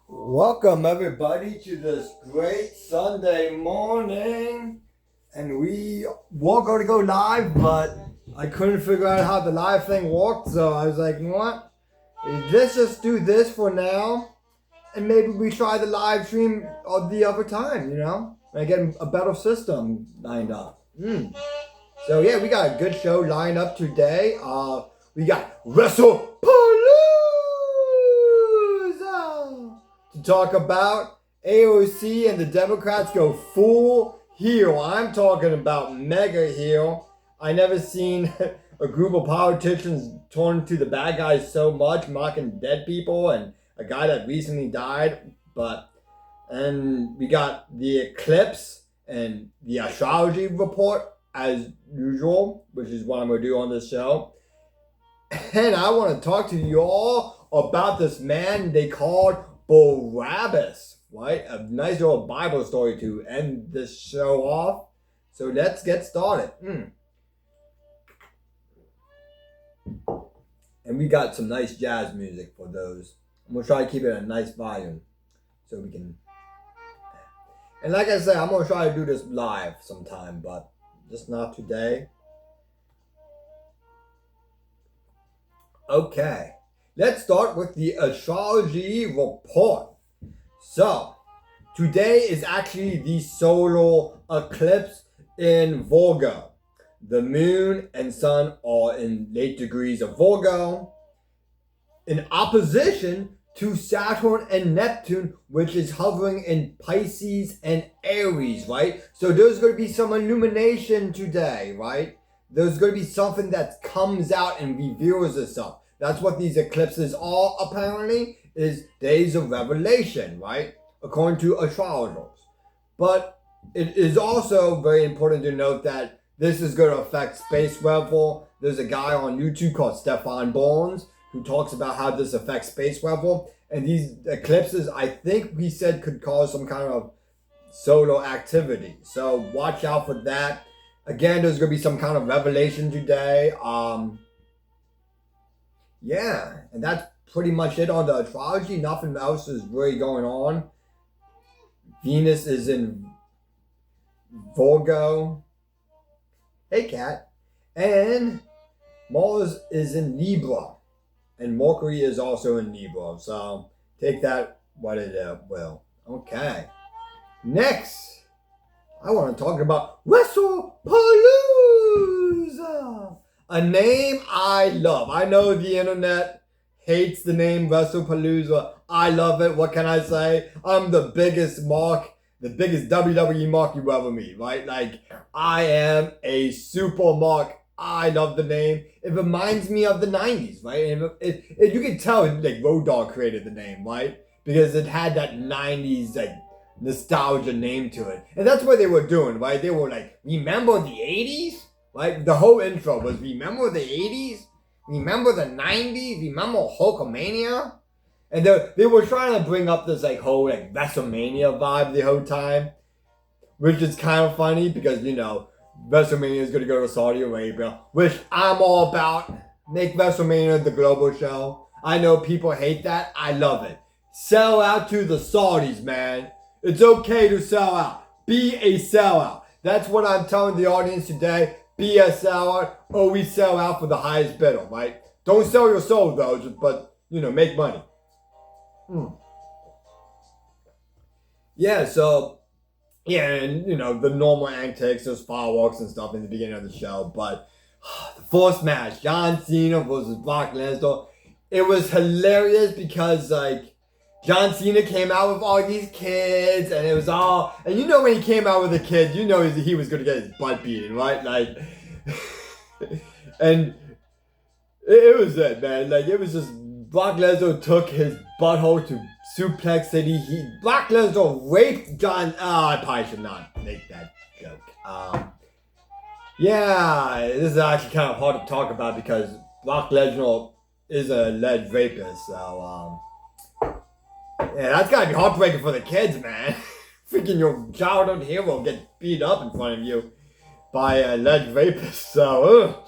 Welcome everybody to this great Sunday morning. And we were going to go live, but I couldn't figure out how the live thing worked. So I was like, you know what? Let's just do this for now. And maybe we try the live stream of the other time, and get a better system lined up. So yeah, we got a good show lined up today. We got Wrestlepalooza to talk about. AOC and the Democrats go full heel. I'm talking about mega heel. I never seen a group of politicians turn to the bad guys so much, mocking dead people and a guy that recently died. And we got the eclipse and the astrology report as usual, which is what I'm going to do on this show. And I want to talk to you all about this man they called Barabas, right? A nice little Bible story to end this show off. So let's get started. And we got some nice jazz music for those. I'm going to try to keep it at a nice volume so we can... And like I said, I'm going to try to do this live sometime, but just not today. Okay, let's start with the astrology report. So, today is actually the solar eclipse in Virgo. The moon and sun are in late degrees of Virgo, in opposition to Saturn and Neptune, which is hovering in Pisces and Aries, right? So there's going to be some illumination today, right? There's going to be something that comes out and reveals itself. That's what these eclipses are, apparently, is days of revelation, right? According to astrologers. But it is also very important to note that this is going to affect space travel. There's a guy on YouTube called Stefan Bones who talks about how this affects space travel. And these eclipses, I think he said, could cause some kind of solar activity. So watch out for that. Again, there's going to be some kind of revelation today. Yeah, and that's pretty much it on the astrology. Nothing else is really going on. Venus is in Virgo. Hey, cat. And Mars is in Libra. And Mercury is also in Libra. So take that what it will. Okay. Next, I want to talk about Wrestlepalooza. A name I love. I know the internet hates the name Wrestlepalooza. I love it. What can I say? I'm the biggest WWE mark you ever meet, right? Like, I am a super mark. I love the name. It reminds me of the 90s, right? You can tell, like, Road Dogg created the name, right? Because it had that 90s, like, nostalgia name to it. And that's what they were doing, right? They were like, remember the 80s? Right? The whole intro was, remember the 80s? Remember the 90s? Remember Hulkamania? And they were trying to bring up this like whole like WrestleMania vibe the whole time. Which is kind of funny because, WrestleMania is going to go to Saudi Arabia. Which I'm all about. Make WrestleMania the global show. I know people hate that. I love it. Sell out to the Saudis, man. It's okay to sell out. Be a sellout. That's what I'm telling the audience today. Be a sellout. Always sell out for the highest bidder, right? Don't sell your soul though, but make money. Yeah, so and the normal antics, there's fireworks and stuff in the beginning of the show, but the first match, John Cena versus Brock Lesnar, it was hilarious because John Cena came out with all these kids, and it was all... And when he came out with the kids, he was going to get his butt beaten, right? Like... and it was it, man. Like, it was just... Brock Lesnar took his butthole to Suplex City. Brock Lesnar raped John... I probably should not make that joke. Yeah, this is actually kind of hard to talk about because Brock Lesnar is a alleged rapist, so... Yeah, that's gotta be heartbreaking for the kids, man. Freaking your childhood hero gets beat up in front of you by a alleged rapist. So,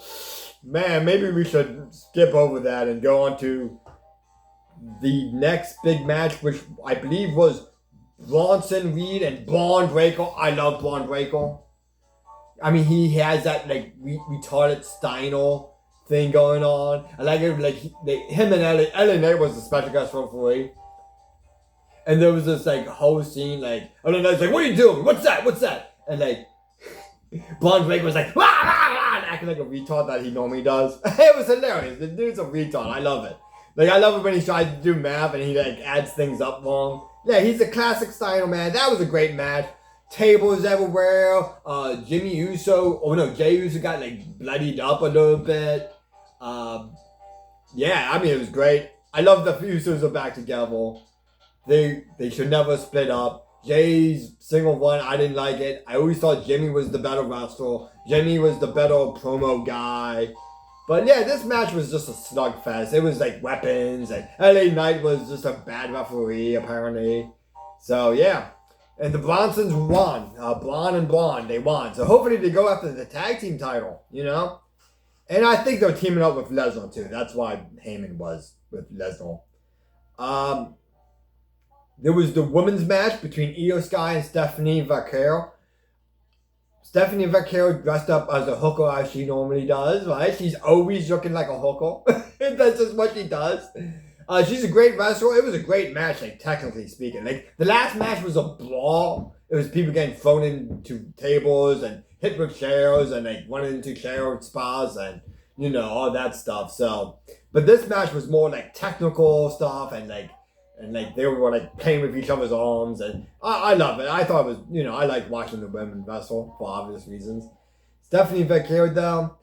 man, maybe we should skip over that and go on to the next big match, which I believe was Bronson Reed and Braun Breaker. I love Braun Breaker. I mean, he has that like retarded Steiner thing going on. I like it. Like him and LA Knight was the special guest referee, and there was this like whole scene like LA Knight's like, "What are you doing? What's that? What's that?" And like Braun Breaker was like, "Wah, wah, wah," and acting like a retard that he normally does. It was hilarious. The dude's a retard. I love it. Like I love it when he tries to do math and he like adds things up wrong. Yeah, he's a classic Steiner man. That was a great match. Tables everywhere. Jimmy Uso. Oh no, Jay Uso got like bloodied up a little bit. Yeah, I mean it was great. I love the Usos are back together. They should never split up. Jay's single run, I didn't like it. I always thought Jimmy was the better wrestler. Jimmy was the better promo guy. But yeah, this match was just a slugfest. It was like weapons, and LA Knight was just a bad referee, apparently. So yeah. And the Bronsons won. Braun and Braun, they won. So hopefully they go after the tag team title, you know? And I think they're teaming up with Lesnar too. That's why Heyman was with Lesnar. There was the women's match between Io Sky and Stephanie Vaquero. Stephanie Vaquero dressed up as a hooker as she normally does, right? She's always looking like a hooker. That's just what she does. She's a great wrestler. It was a great match, like technically speaking. Like the last match was a brawl. It was people getting thrown into tables and hit with chairs and like running into chair spas and you know all that stuff. So, but this match was more like technical stuff and like they were like playing with each other's arms and I love it. I thought it was, you know, I like watching the women wrestle for obvious reasons. Stephanie Vaquero though,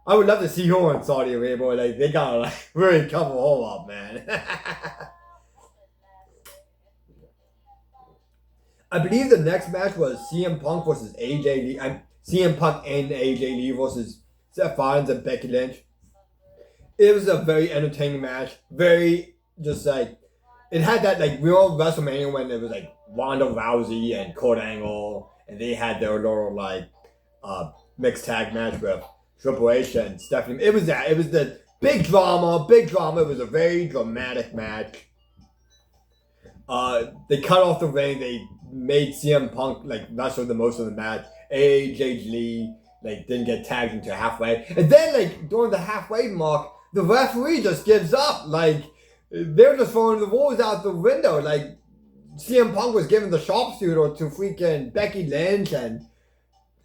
I would love to see her in Saudi Arabia. Like they gotta like really cover her up, man. I believe the next match was CM Punk versus AJ Lee. CM Punk and AJ Lee versus Seth Rollins and Becky Lynch. It was a very entertaining match. Very just like it had that like real WrestleMania when it was like Ronda Rousey and Kurt Angle and they had their little like mixed tag match with Triple H and Stephanie. It was that. It was the big drama. It was a very dramatic match. They cut off the ring. They made CM Punk like wrestle the most of the match. AJ Lee like didn't get tagged into halfway. And then like during the halfway mark, the referee just gives up. Like they're just throwing the rules out the window. Like CM Punk was giving the sharpshooter to freaking Becky Lynch and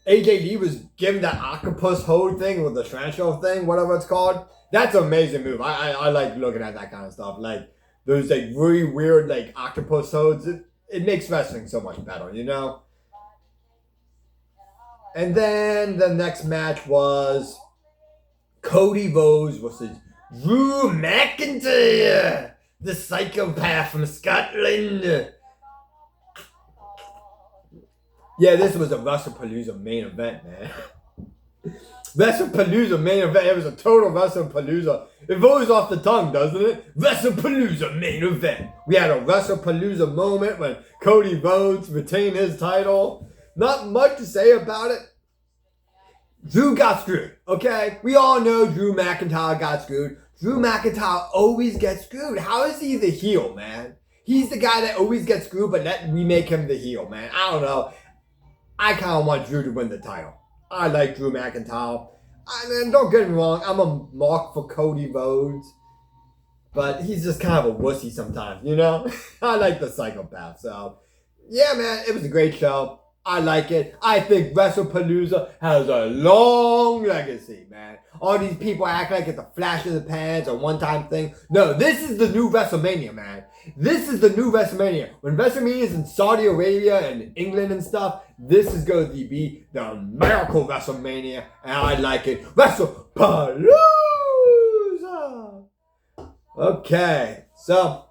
AJ Lee was giving that octopus hold thing with the transfer thing, whatever it's called. That's an amazing move. I like looking at that kind of stuff. Like those like really weird like octopus holds. It makes wrestling so much better, you know? And then the next match was Cody Rhodes versus Drew McIntyre, the psychopath from Scotland. Yeah, this was a Wrestlepalooza main event, man. Wrestlepalooza main event. It was a total Wrestlepalooza. It rolls off the tongue, doesn't it? Wrestlepalooza main event. We had a Wrestlepalooza moment when Cody Rhodes retained his title. Not much to say about it. Drew got screwed, okay? We all know Drew McIntyre got screwed. Drew McIntyre always gets screwed. How is he the heel, man? He's the guy that always gets screwed, but we make him the heel, man. I don't know. I kind of want Drew to win the title. I like Drew McIntyre. I mean, don't get me wrong. I'm a mark for Cody Rhodes. But he's just kind of a wussy sometimes, you know? I like the psychopath. So, yeah, man. It was a great show. I like it. I think Wrestlepalooza has a long legacy, man. All these people act like it's a flash in the pans or one-time thing. No, this is the new WrestleMania, man. This is the new WrestleMania. When WrestleMania is in Saudi Arabia and England and stuff, this is going to be the miracle WrestleMania, and I like it. Wrestlepalooza! Okay, so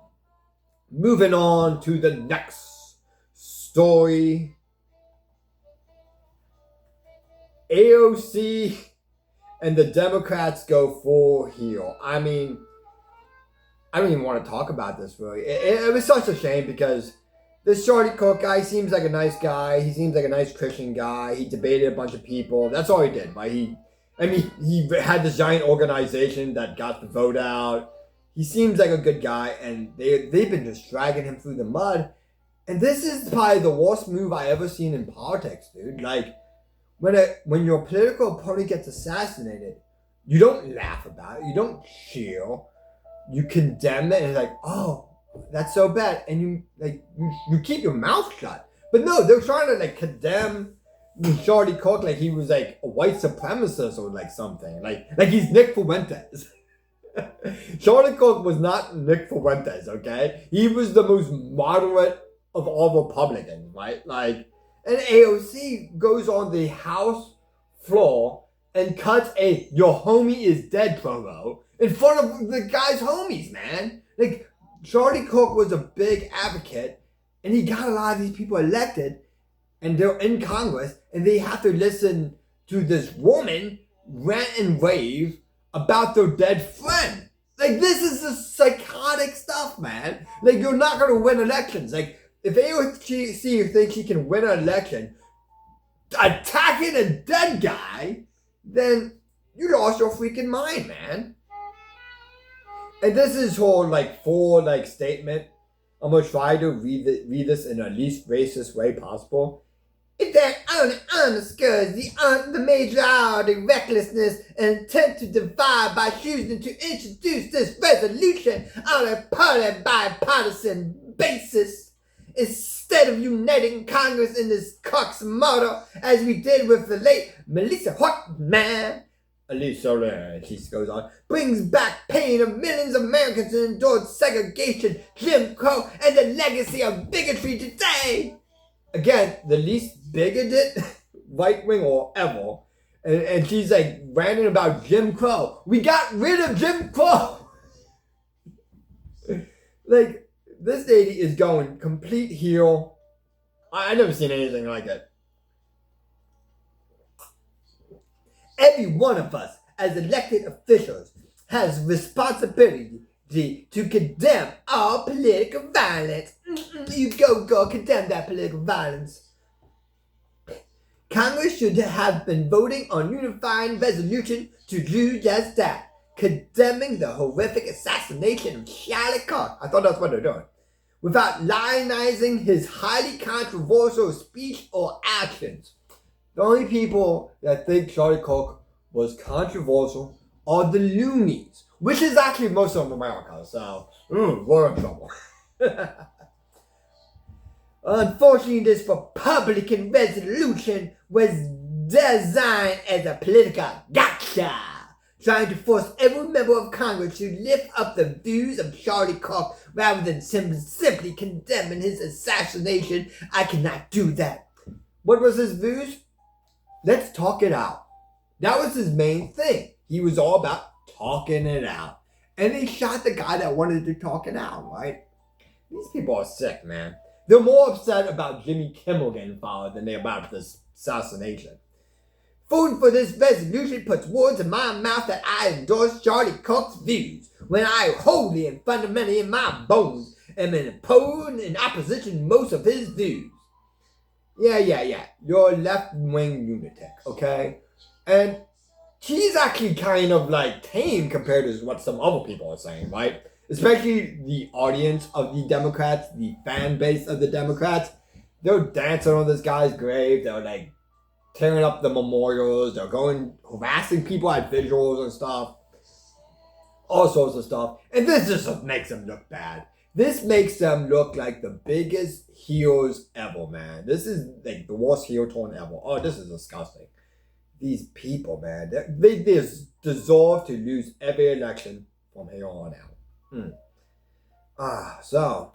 moving on to the next story. AOC and the Democrats go full heel. I mean, I don't even want to talk about this really. It was such a shame because this Charlie Cook guy seems like a nice guy. He seems like a nice Christian guy. He debated a bunch of people. That's all he did. Right? He had this giant organization that got the vote out. he seems like a good guy, and they've been just dragging him through the mud. And this is probably the worst move I ever seen in politics, dude. Like, when your political opponent gets assassinated, you don't laugh about it, you don't cheer, you condemn it, and it's like, oh, that's so bad, and you keep your mouth shut. But no, they're trying to like condemn Charlie Kirk like he was like a white supremacist or like something, like he's Nick Fuentes. Charlie Kirk was not Nick Fuentes, okay? He was the most moderate of all Republicans, right? Like, and AOC goes on the House floor and cuts a "your homie is dead" promo in front of the guy's homies, man. Like, Charlie Kirk was a big advocate, and he got a lot of these people elected, and they're in Congress, and they have to listen to this woman rant and rave about their dead friend. Like, this is the psychotic stuff, man. Like, you're not gonna win elections. Like, if AOC thinks she can win an election attacking a dead guy, then you lost your freaking mind, man. And this is her like full like statement. I'm gonna try to read this in the least racist way possible. If that underscores the majority recklessness and intent to divide by choosing to introduce this resolution on a party bipartisan basis, instead of uniting Congress in this Cox model, as we did with the late Melissa Hartman, she goes on, brings back pain of millions of Americans who endured segregation, Jim Crow, and the legacy of bigotry today. Again, the least bigoted right winger ever. And she's like ranting about Jim Crow. We got rid of Jim Crow. Like, this lady is going complete heel. I never seen anything like it. Every one of us, as elected officials, has responsibility to condemn all political violence. You go, girl, condemn that political violence. Congress should have been voting on unifying resolution to do just that, condemning the horrific assassination of Charlie Kirk. I thought that's what they're doing. Without lionizing his highly controversial speech or actions. The only people that think Charlie Kirk was controversial are the loonies, which is actually most of America, so we're in trouble. Unfortunately, this Republican resolution was designed as a political gotcha, trying to force every member of Congress to lift up the views of Charlie Kirk rather than simply condemning his assassination. I cannot do that. What was his views? Let's talk it out. That was his main thing. He was all about talking it out. And they shot the guy that wanted to talk it out, right? These people are sick, man. They're more upset about Jimmy Kimmel getting fired than they're about this assassination. Voting for this resolution puts words in my mouth that I endorse Charlie Kirk's views, when I wholly and fundamentally in my bones am in opposition to most of his views. Yeah. You're a left-wing lunatic, okay? And she's actually kind of like tame compared to what some other people are saying, right? Especially the audience of the Democrats, the fan base of the Democrats. They're dancing on this guy's grave. They're like tearing up the memorials. They're harassing people at visuals and stuff. All sorts of stuff. And this just makes them look bad. This makes them look like the biggest heels ever, man. This is like the worst heel turn ever. Oh, this is disgusting. These people, man, they deserve to lose every election from here on out. So,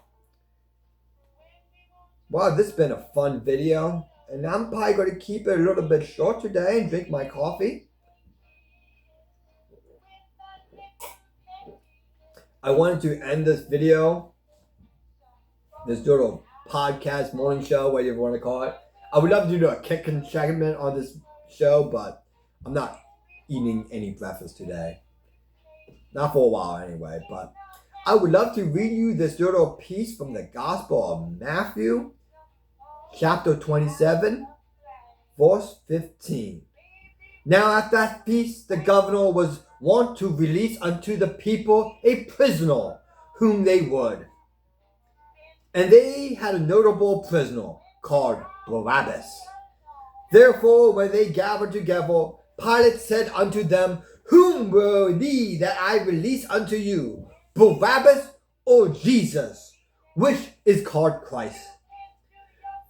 wow, this has been a fun video. And I'm probably going to keep it a little bit short today and drink my coffee. I wanted to end this video, this little podcast, morning show, whatever you want to call it. I would love to do a kicking segment on this show, but I'm not eating any breakfast today. Not for a while anyway, but I would love to read you this little piece from the Gospel of Matthew, chapter 27, verse 15. Now at that feast, the governor was want to release unto the people a prisoner whom they would. And they had a notable prisoner called Barabas. Therefore, when they gathered together, Pilate said unto them, Whom will ye that I release unto you, Barabas or Jesus, which is called Christ?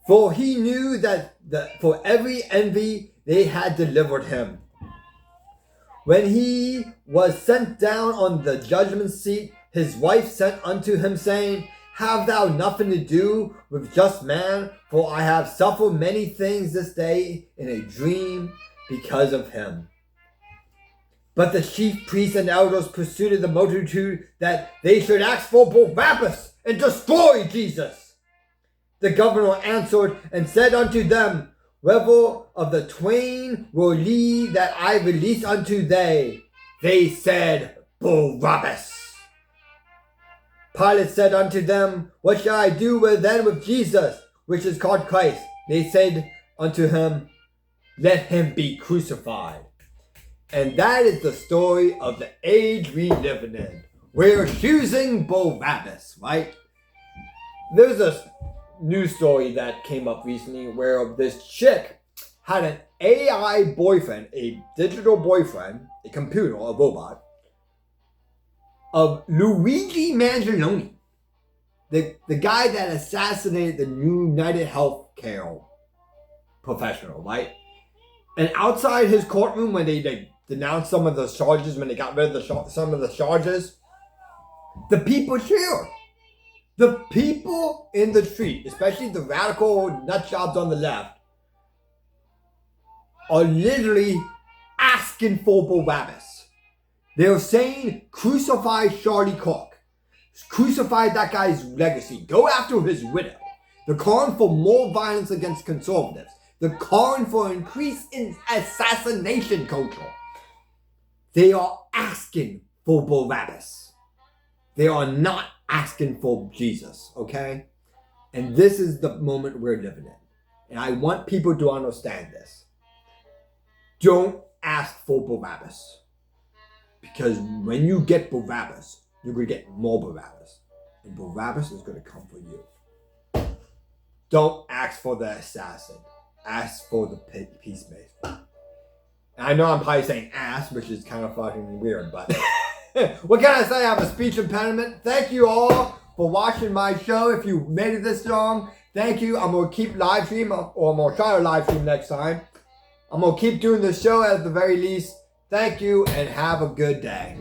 For he knew that for every envy they had delivered him. When he was sent down on the judgment seat, his wife sent unto him, saying, Have thou nothing to do with just man? For I have suffered many things this day in a dream because of him. But the chief priests and elders pursued the multitude that they should ask for Barabas and destroy Jesus. The governor answered and said unto them, Whether of the twain will ye that I release unto they? They said, Barabas. Pilate said unto them, What shall I do with Jesus, which is called Christ? They said unto him, Let him be crucified. And that is the story of the age we live in. We're choosing Barabas, right? There's a news story that came up recently where this chick had an AI boyfriend, a digital boyfriend, a computer, a robot, of Luigi Mangione, the guy that assassinated the United Healthcare professional, right? And outside his courtroom, when they denounced some of the charges, when they got rid of some of the charges, the people cheered. The people in the street, especially the radical nutjobs on the left, are literally asking for Barabas. They're saying, crucify Charlie Kirk. Crucify that guy's legacy. Go after his widow. They're calling for more violence against conservatives. They're calling for an increase in assassination culture. They are asking for Barabas. They are not asking for Jesus, okay? And this is the moment we're living in. And I want people to understand this. Don't ask for Barabas. Because when you get Barabas, you're going to get more Barabas. And Barabas is going to come for you. Don't ask for the assassin. Ask for the peacemaker. And I know I'm probably saying ass, which is kind of fucking weird, but what can I say? I have a speech impediment. Thank you all for watching my show. If you made it this long, thank you. I'm going to keep live stream, or I'm going to try to live stream next time. I'm going to keep doing the show at the very least. Thank you and have a good day.